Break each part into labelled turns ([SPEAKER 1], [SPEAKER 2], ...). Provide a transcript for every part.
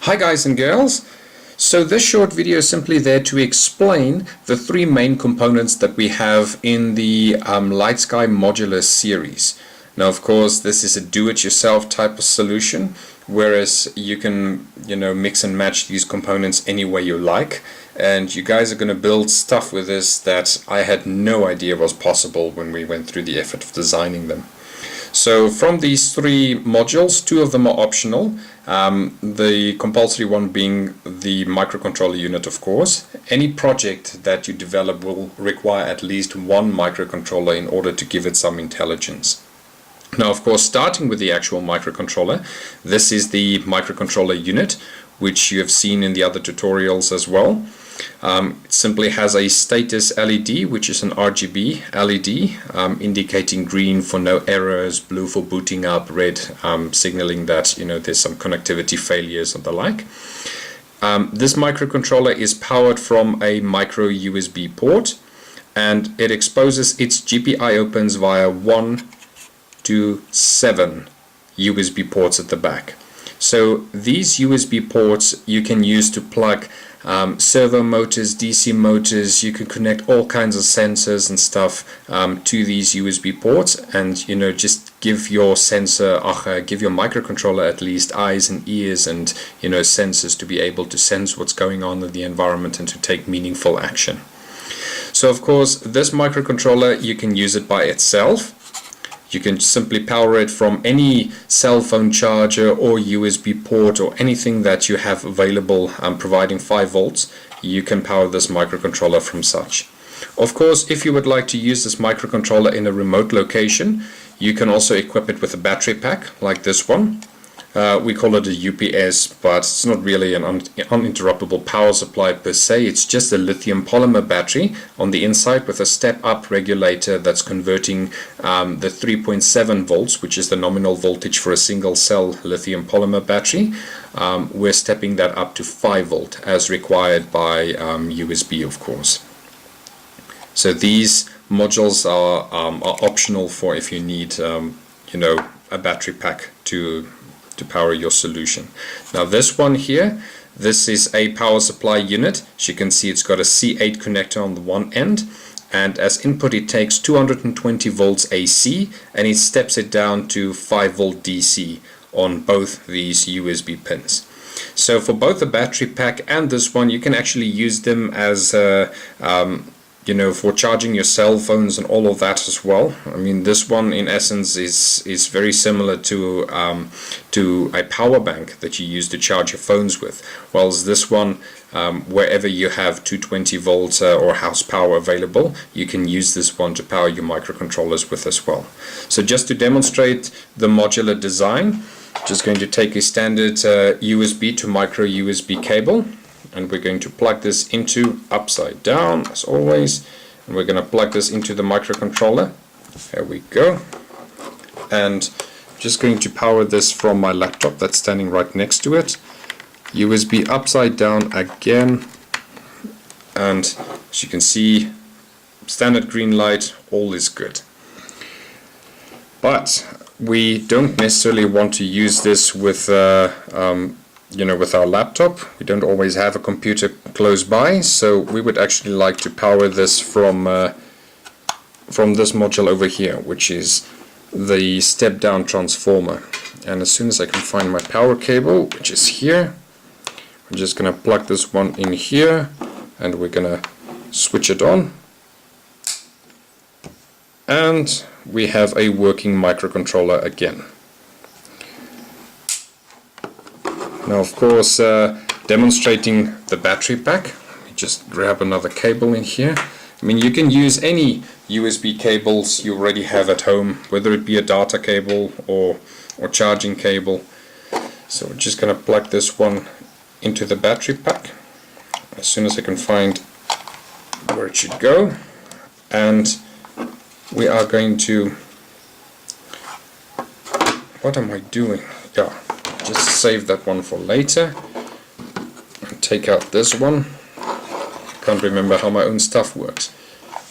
[SPEAKER 1] Hi guys and girls. So this short video is simply there to explain the three main components that we have in the LightSky modular series. Now of course this is a do-it-yourself type of solution, whereas you can mix and match these components any way you like, and you guys are going to build stuff with this that I had no idea was possible when we went through the effort of designing them. So from these three modules, two of them are optional, the compulsory one being the microcontroller unit, of course. Any project that you develop will require at least one microcontroller in order to give it some intelligence. Now of course, starting with the actual microcontroller, this is the microcontroller unit, which you have seen in the other tutorials as well. It simply has a status LED, which is an RGB LED, indicating green for no errors, blue for booting up, red signaling that there's some connectivity failures and the like. This microcontroller is powered from a micro USB port, and it exposes its GPIO pins via 1 to 7 USB ports at the back. So these USB ports you can use to plug servo motors, DC motors. You can connect all kinds of sensors and stuff to these USB ports, and just give your sensor, give your microcontroller at least eyes and ears and sensors to be able to sense what's going on in the environment and to take meaningful action. So of course this microcontroller, you can use it by itself. You can simply power it from any cell phone charger or USB port or anything that you have available, providing 5 volts. You can power this microcontroller from such. Of course, if you would like to use this microcontroller in a remote location, you can also equip it with a battery pack like this one. We call it a UPS, but it's not really an uninterruptible power supply per se. It's just a lithium polymer battery on the inside with a step-up regulator that's converting the 3.7 volts, which is the nominal voltage for a single cell lithium polymer battery. We're stepping that up to 5 volt as required by USB, of course. So these modules are optional for if you need a battery pack to power your solution. Now this one here, this is a power supply unit. As you can see, it's got a C8 connector on the one end, and as input it takes 220 volts AC and it steps it down to 5 volt DC on both these USB pins. So for both the battery pack and this one, you can actually use them as for charging your cell phones and all of that as well. I mean, this one in essence is very similar to a power bank that you use to charge your phones with, whilst this one, wherever you have 220 volts or house power available, you can use this one to power your microcontrollers with as well. So just to demonstrate the modular design, just going to take a standard USB to micro USB cable, and we're going to plug this into upside down as always, and we're going to plug this into the microcontroller. There we go. And just going to power this from my laptop that's standing right next to it. USB upside down again, and as you can see, standard green light, all is good. But we don't necessarily want to use this with with our laptop. We don't always have a computer close by, so we would actually like to power this from this module over here, which is the step down transformer. And as soon as I can find my power cable, which is here, I'm just gonna plug this one in here, and we're gonna switch it on, and we have a working microcontroller again. Now of course, demonstrating the battery pack, let me just grab another cable in here. I mean, you can use any USB cables you already have at home, whether it be a data cable or charging cable. So we're just going to plug this one into the battery pack as soon as I can find where it should go, and we are going to, what am I doing? Yeah. Just save that one for later and take out this one. Can't remember how my own stuff works.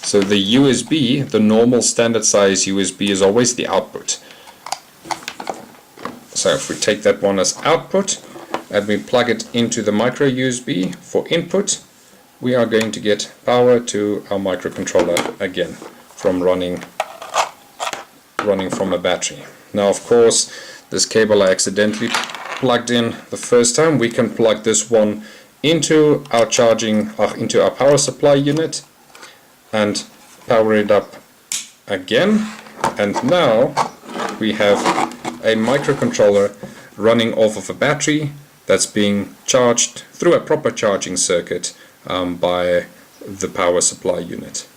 [SPEAKER 1] So the USB, the normal standard size USB, is always the output. So if we take that one as output, and we plug it into the micro USB for input, we are going to get power to our microcontroller again from running from a battery. Now of course this cable I accidentally plugged in the first time. We can plug this one into our into our power supply unit and power it up again, and now we have a microcontroller running off of a battery that's being charged through a proper charging circuit by the power supply unit.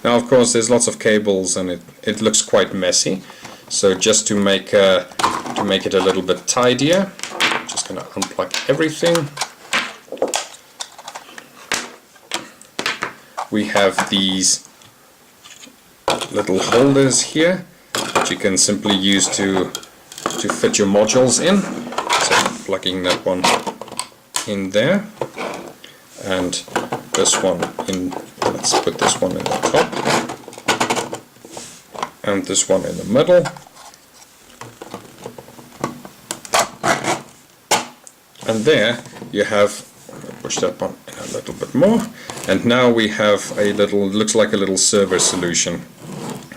[SPEAKER 1] Now of course there's lots of cables and it looks quite messy, so just to make it a little bit tidier, I'm just going to unplug everything. We have these little holders here that you can simply use to fit your modules in. So I'm plugging that one in there, and this one in. Let's put this one in the top, and this one in the middle. And there you have, push that one in a little bit more, and now we have a little, looks like a little server solution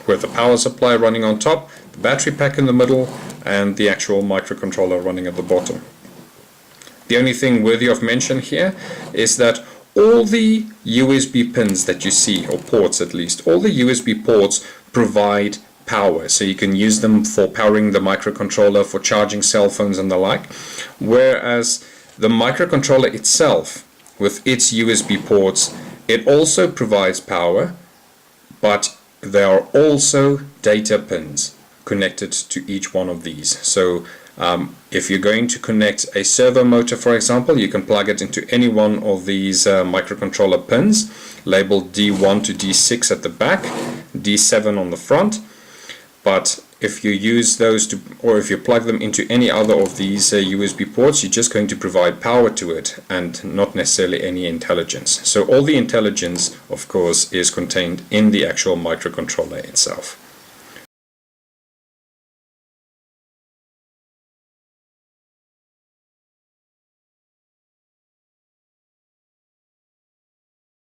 [SPEAKER 1] with the power supply running on top, the battery pack in the middle, and the actual microcontroller running at the bottom. The only thing worthy of mention here is that all the USB pins that you see, or ports at least, all the USB ports provide power, so you can use them for powering the microcontroller, for charging cell phones and the like, whereas the microcontroller itself, with its USB ports, it also provides power, but there are also data pins connected to each one of these. So if you're going to connect a servo motor, for example, you can plug it into any one of these microcontroller pins, labeled D1 to D6 at the back, D7 on the front. But if you use those to, or if you plug them into any other of these USB ports, you're just going to provide power to it and not necessarily any intelligence. So all the intelligence, of course, is contained in the actual microcontroller itself.